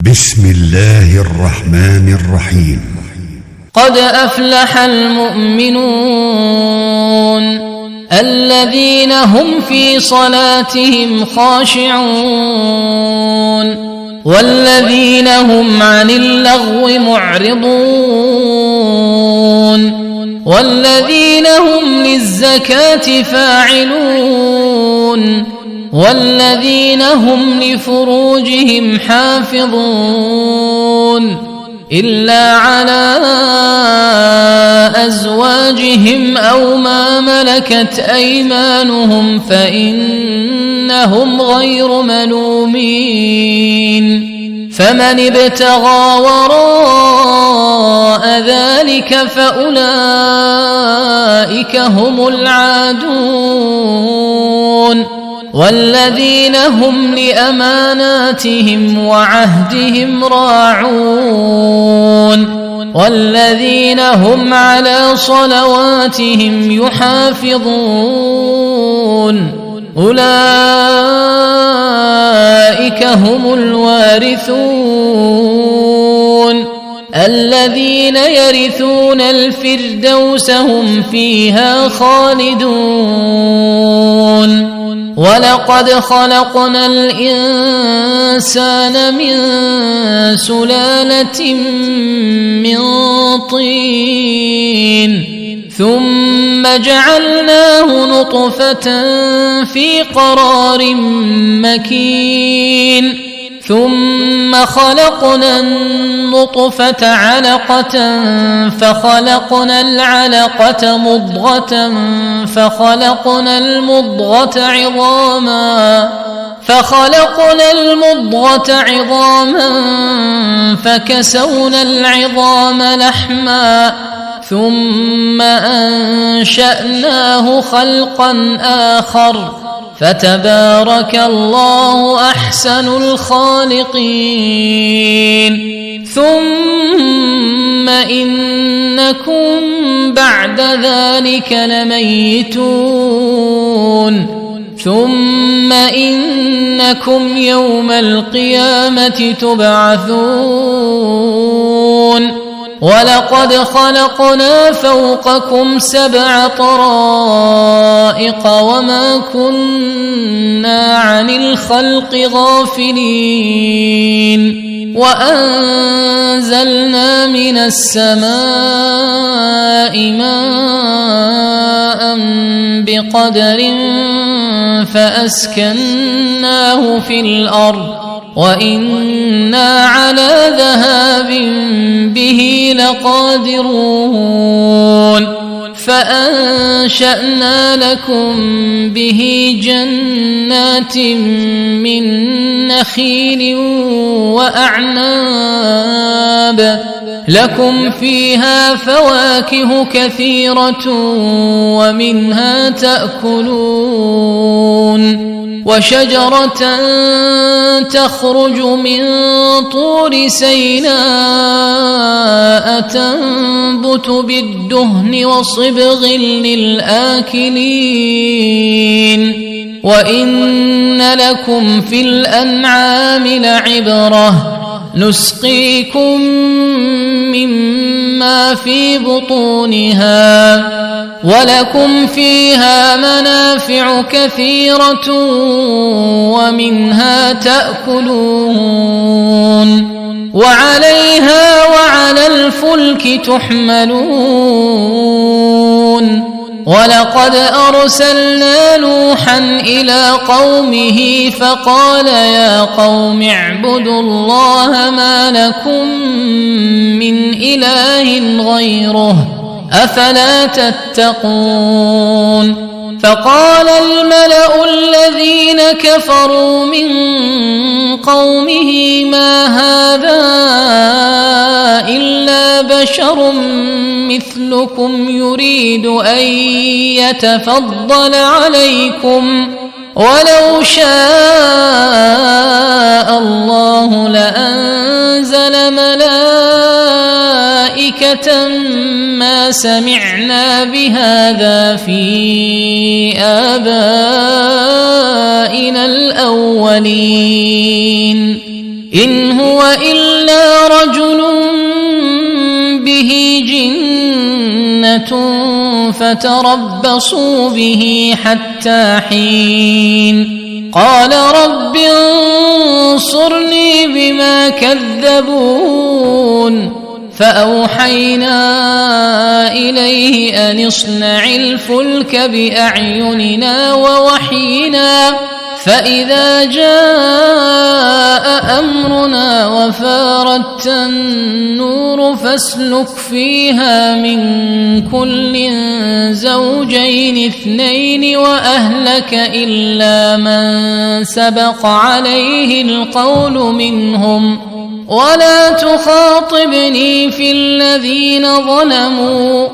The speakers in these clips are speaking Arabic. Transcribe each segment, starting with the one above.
بسم الله الرحمن الرحيم. قد أفلح المؤمنون الذين هم في صلاتهم خاشعون والذين هم عن اللغو معرضون والذين هم للزكاة فاعلون والذين هم لفروجهم حافظون إلا على أزواجهم أو ما ملكت أيمانهم فإنهم غير ملومين فمن ابتغى وراء ذلك فأولئك هم العادون والذين هم لأماناتهم وعهدهم راعون والذين هم على صلواتهم يحافظون أولئك هم الوارثون الذين يرثون الفردوس هم فيها خالدون ولقد خلقنا الإنسان من سلالة من طين ثم جعلناه نطفة في قرار مكين ثم خلقنا النطفة علقة فخلقنا العلقة مضغة فخلقنا المضغة عظاما فكسونا العظام لحما ثم أنشأناه خلقا آخر فتبارك الله أحسن الخالقين ثم إنكم بعد ذلك لميتون ثم إنكم يوم القيامة تبعثون ولقد خلقنا فوقكم 7 طرائق وما كنا عن الخلق غافلين وأنزلنا من السماء ماء بقدر فأسكناه في الأرض وإنا على ذهاب به لقادرون فأنشأنا لكم به جنات من نخيل وأعناب لكم فيها فواكه كثيرة ومنها تأكلون وشجرة تخرج من طور سيناء تنبت بالدهن وصبغ للآكلين وإن لكم في الأنعام لعبرة نسقيكم مما في بطونها ولكم فيها منافع كثيرة ومنها تأكلون وعليها وعلى الفلك تحملون ولقد أرسلنا نوحا إلى قومه فقال يا قوم اعبدوا الله ما لكم من إله غيره أفلا تتقون فقال الملأ الذين كفروا من قومه ما هذا إلا بشر مثلكم يريد أن يتفضل عليكم ولو شاء الله لأنزل ملائكة ما سمعنا بهذا في آبائنا الأولين إن هو إلا رجل به جنة فتربصوا به حتى حين قال رب انصرني بما كذبون فأوحينا إليه أن اصنع الفلك بأعيننا ووحينا فإذا جاء أمرنا وفارت النور فاسلك فيها من كل زوجين اثنين وأهلك إلا من سبق عليه القول منهم ولا تخاطبني في الذين ظلموا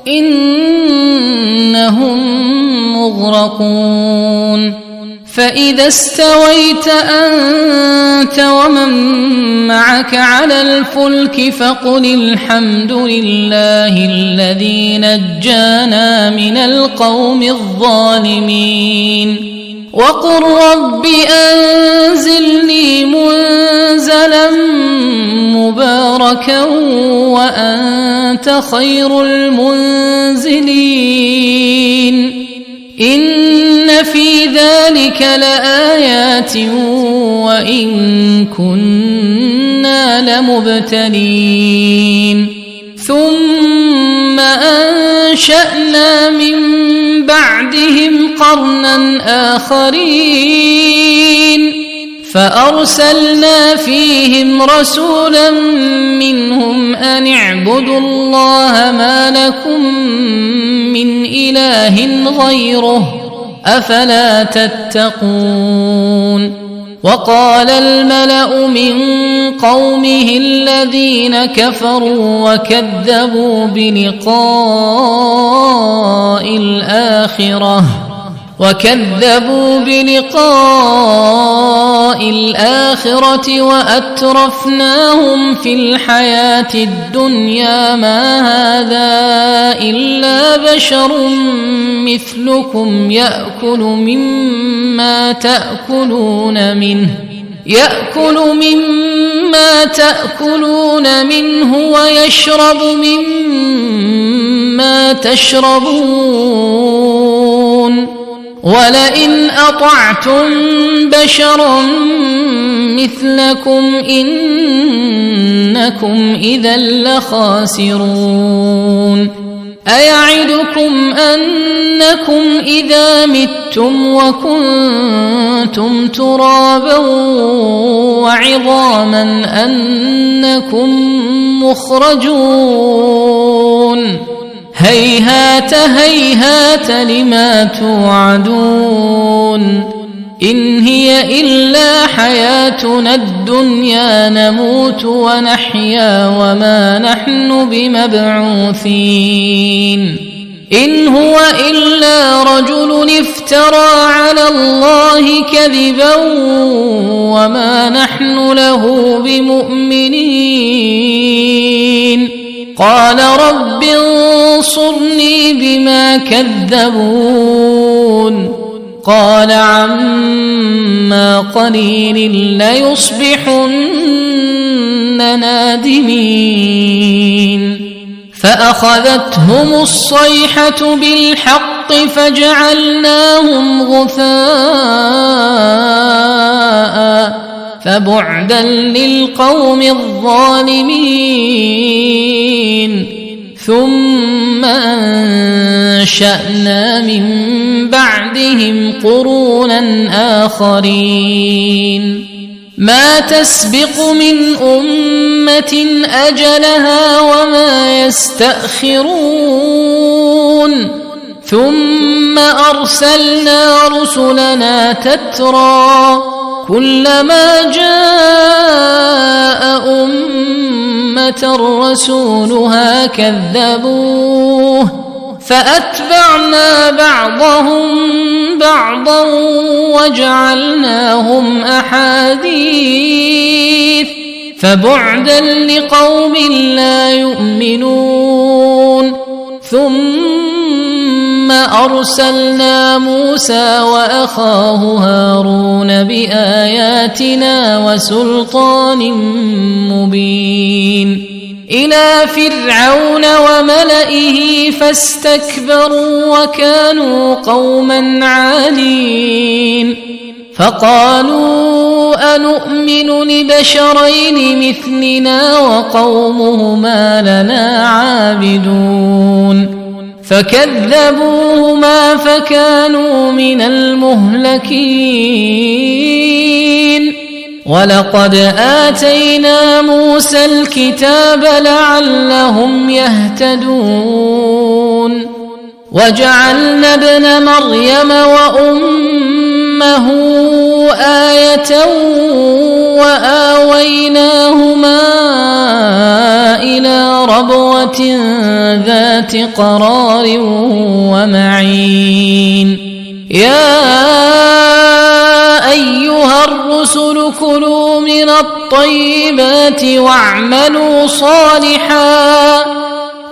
إنهم مغرقون فإذا استويت أنت ومن معك على الفلك فقل الحمد لله الذي نجانا من القوم الظالمين وقل رب أنزلني منزلا مباركا وأنت خير المنزلين إن في ذلك لآيات وإن كنا لمبتلين ثم أنشأنا من بعدهم قرنا آخرين فأرسلنا فيهم رسولا منهم أن اعبدوا الله ما لكم من إله غيره أفلا تتقون وقال الملأ من قومه الذين كفروا وكذبوا بلقاء الآخرة وأترفناهم في الحياة الدنيا ما هذا إلا بشر مثلكم يأكل مما تأكلون منه ويشرب مما تشربون ولئن أطعتم بشرا مثلكم إنكم إذا لخاسرون أيعدكم أنكم إذا متم وكنتم ترابا وعظاما أنكم مخرجون هيهات هيهات لما توعدون إن هي إلا حياتنا الدنيا نموت ونحيا وما نحن بمبعوثين إن هو إلا رجل افترى على الله كذبا وما نحن له بمؤمنين قال رب انصرني بما كذبون قال عما قليل ليصبحن نادمين فأخذتهم الصيحة بالحق فجعلناهم غثاء فبعدا للقوم الظالمين ثم أنشأنا من بعدهم قرونا آخرين ما تسبق من أمة أجلها وما يستأخرون ثم أرسلنا رسلنا تترى كلما جاء أمة رسولها كذبوه فأتبعنا بعضهم بعضا وجعلناهم أحاديث فبعدا لقوم لا يؤمنون ثم أرسلنا موسى وأخاه هارون بآياتنا وسلطان مبين إلى فرعون وملئه فاستكبروا وكانوا قوما عالين فقالوا أنؤمن لبشرين مثلنا وقومهما لنا عابدون فكذبوهما فكانوا من المهلكين ولقد آتينا موسى الكتاب لعلهم يهتدون وجعلنا ابن مريم وأمه آية وآويناهما إلى ربوة ذات قرار ومعين يا أيها الرسل كلوا من الطيبات واعملوا صالحا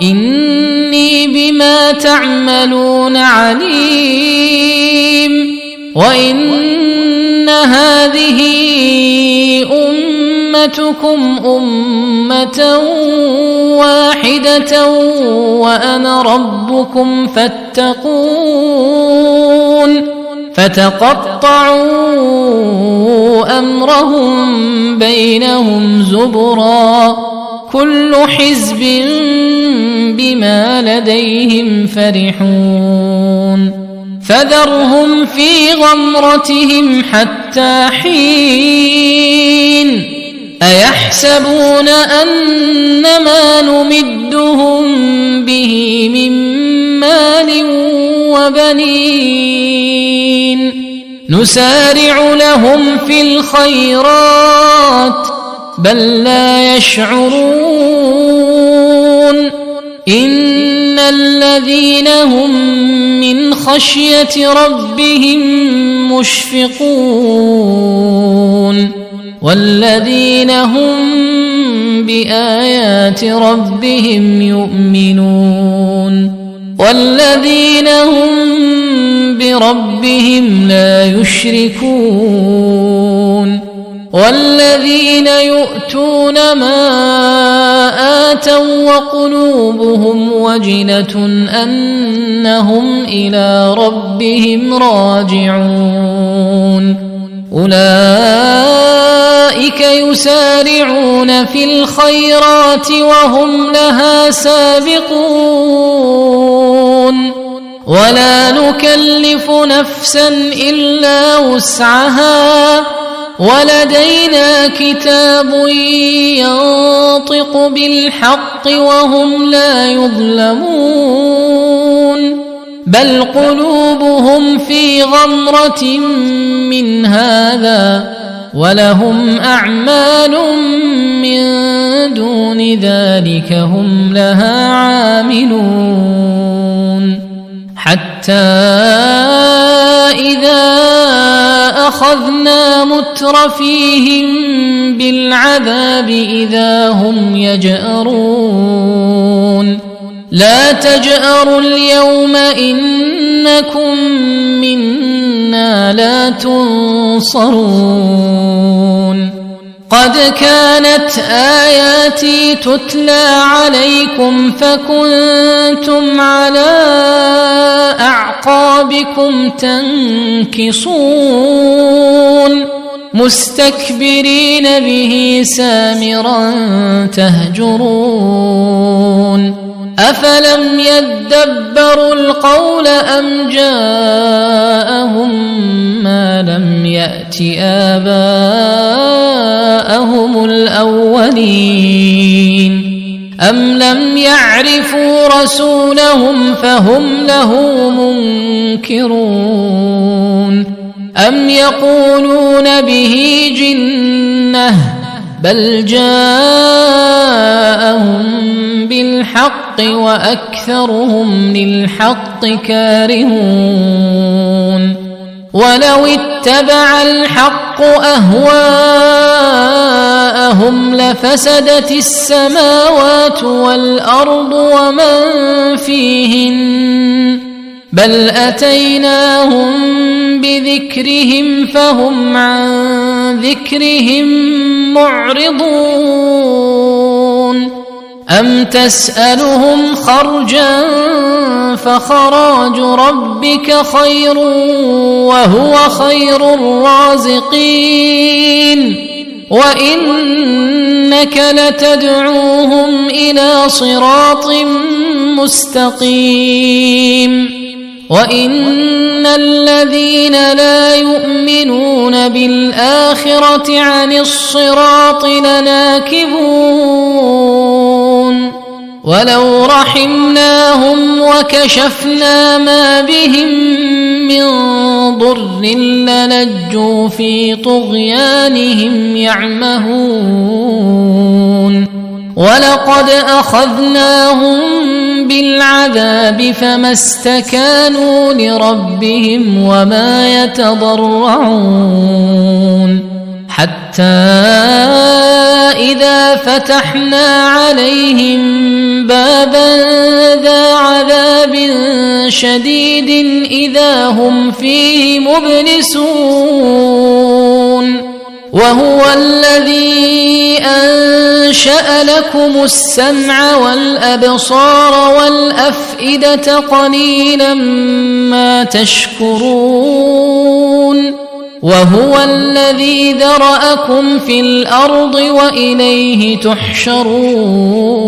إني بما تعملون عليم وإن هذه أمتكم أمة واحدة وأنا ربكم فاتقون فتقطعوا أمرهم بينهم زبرا كل حزب بما لديهم فرحون فذرهم في غمرتهم حتى حين أيحسبون أنما نمدهم به من مال وبنين نسارع لهم في الخيرات بل لا يشعرون إن الذين هم من خشية ربهم مشفقون والذين هم بآيات ربهم يؤمنون والذين هم بربهم لا يشركون والذين يؤتون ما آتوا وقلوبهم وجلة أنهم إلى ربهم راجعون أولئك يسارعون في الخيرات وهم لها سابقون ولا نكلف نفسا إلا وسعها ولدينا كتاب ينطق بالحق وهم لا يظلمون بل قلوبهم في غمرة من هذا ولهم أعمال من دون ذلك هم لها عاملون حتى إذا أخذنا مترفيهم بالعذاب إذا هم يجأرون لا تجأروا اليوم إنكم منا لا تنصرون قد كانت آياتي تتلى عليكم فكنتم على أعقابكم تنكصون مستكبرين به سامرا تهجرون أفلم يدبروا القول أم جاءهم ما لم يأت آباءهم الأولين أم لم يعرفوا رسولهم فهم له منكرون أم يقولون به جنة بل جاءهم بالحق وأكثرهم للحق كارهون ولو اتبع الحق أهواءهم لفسدت السماوات والأرض ومن فيهن بل أتيناهم بذكرهم فهم عن ذكرهم معرضون أم تسألهم خرجا فخراج ربك خير وهو خير الرازقين وإنك لتدعوهم إلى صراط مستقيم وإن الذين لا يؤمنون بالآخرة عن الصراط لناكبون ولو رحمناهم وكشفنا ما بهم من ضر للجوا في طغيانهم يعمهون ولقد أخذناهم بالعذاب فما استكانوا لربهم وما يتضرعون حتى إذا فتحنا عليهم بابا ذا عذاب شديد إذا هم فيه مبلسون وهو الذي أنشأ لكم السمع والأبصار والأفئدة قليلا ما تشكرون وهو الذي ذرأكم في الأرض وإليه تحشرون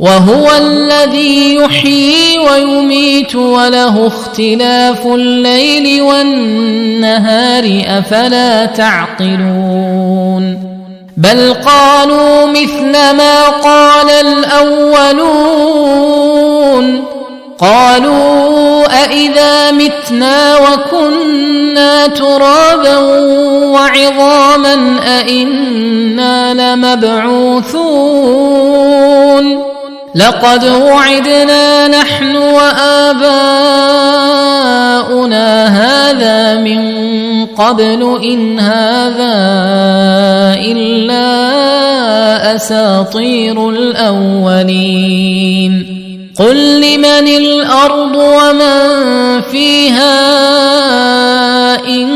وهو الذي يحيي ويميت وله اختلاف الليل والنهار أفلا تعقلون بل قالوا مثل ما قال الأولون قالوا أإذا متنا وكنا ترابا وعظاما أإنا لمبعوثون لقد وعدنا نحن وآباؤنا هذا من قبل إن هذا إلا أساطير الأولين قل لمن الأرض ومن فيها إن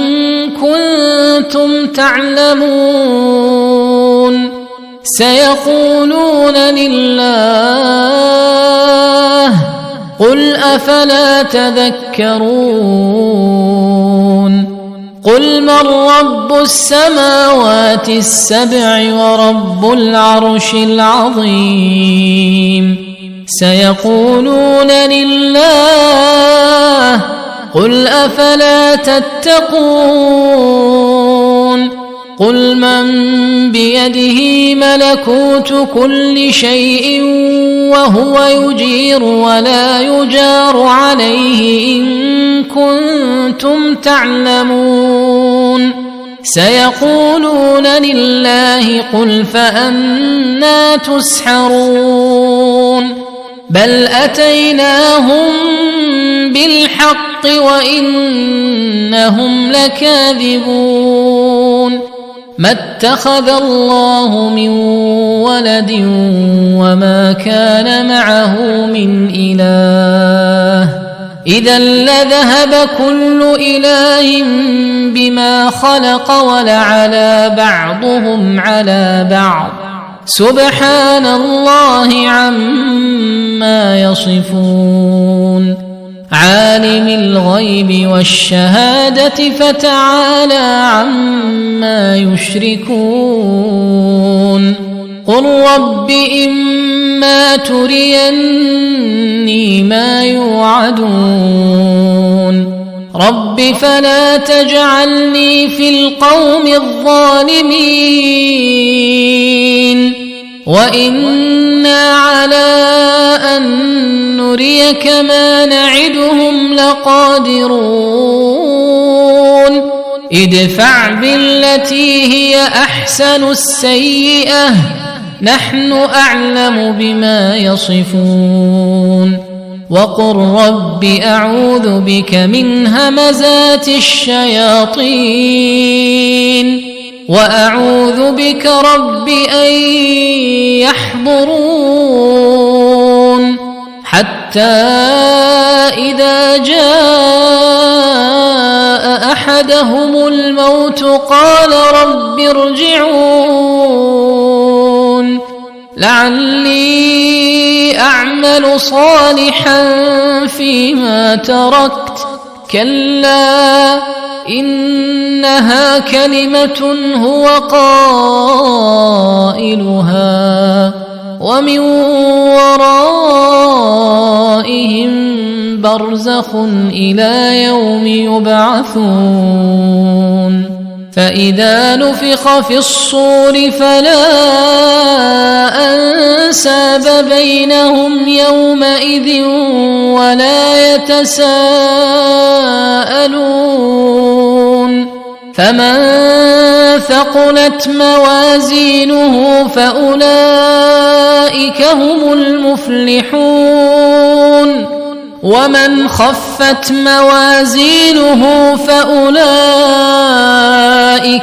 كنتم تعلمون سيقولون لله قل أفلا تذكرون قل من رب السماوات السبع ورب العرش العظيم سيقولون لله قل أفلا تتقون قل من بيده ملكوت كل شيء وهو يجير ولا يجار عليه إن كنتم تعلمون سيقولون لله قل فأنى تسحرون بل أتيناهم بالحق وإنهم لكاذبون ما اتخذ الله من ولد وما كان معه من إله إذا لذهب كل إله بما خلق ولعلى بعضهم على بعض سبحان الله عما يصفون عالم الغيب والشهادة فتعالى عما يشركون قل رب إما تريني ما يوعدون رب فلا تجعلني في القوم الظالمين وإنا على أن نريك ما نعدهم لقادرون ادفع بالتي هي أحسن السيئة نحن أعلم بما يصفون وقل رب أعوذ بك من همزات الشياطين وأعوذ بك رب أن يحضرون حتى إذا جاء أحدهم الموت قال رب ارجعون لعلي أعمل صالحا فيما تركت كلا إنها كلمة هو قائلها ومن ورائهم برزخ إلى يوم يبعثون فإذا نفخ في الصور فلا أنساب بينهم يومئذ ولا يتساءلون فمن ثقلت موازينه فأولئك هم المفلحون ومن خفت موازينه فأولئك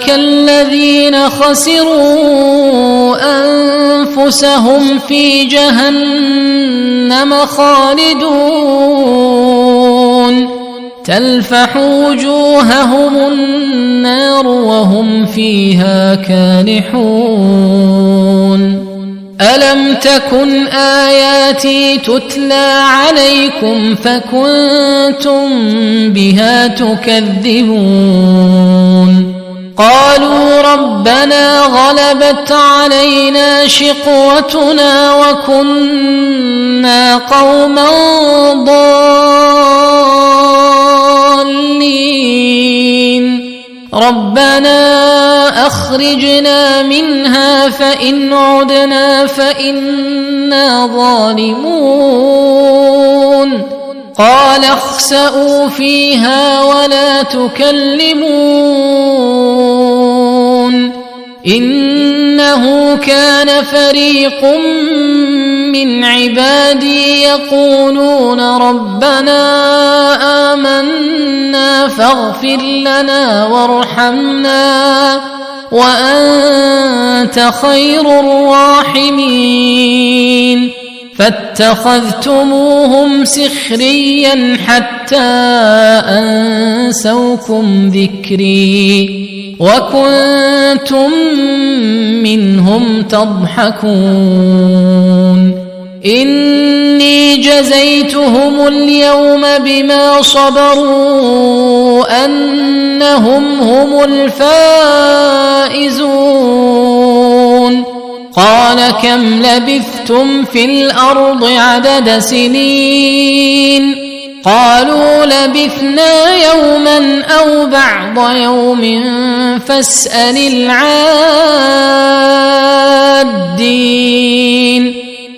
الذين خسروا أنفسهم في جهنم خالدون تلفح وجوههم النار وهم فيها كالحون ألم تكن آياتي تتلى عليكم فكنتم بها تكذبون قالوا ربنا غلبت علينا شقوتنا وكنا قوما ضالين ربنا أخرجنا منها فإن عدنا فإنا ظالمون قال اخسئوا فيها ولا تكلمون إنه كان فريق من عبادي يقولون ربنا آمنا فاغفر لنا وارحمنا وأنت خير الراحمين فاتخذتموهم سخريا حتى أنسوكم ذكري وكنتم منهم تضحكون إني جزيتهم اليوم بما صبروا أنهم هم الفائزون قال كم لبثتم في الأرض عدد سنين قالوا لبثنا يوما أو بعض يوم فاسأل العادين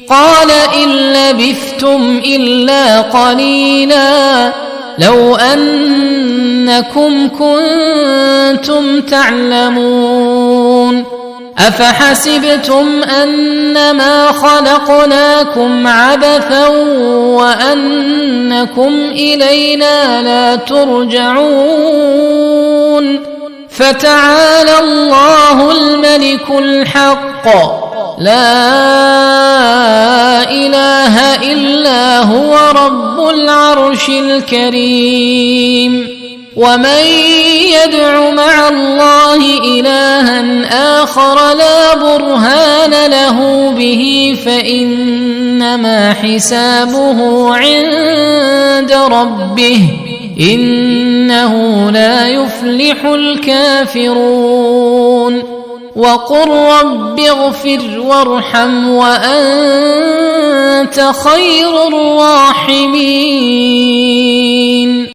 قال إن لبثتم إلا قليلا لو أنكم كنتم تعلمون أفحسبتم أنما خلقناكم عبثا وأنكم إلينا لا ترجعون فتعالى الله الملك الحق لا إله إلا هو رب العرش الكريم ومن يدع مع الله إلها آخر لا برهان له به فإنما حسابه عند ربه إنه لا يفلح الكافرون وقل رب اغفر وارحم وأنت خير الراحمين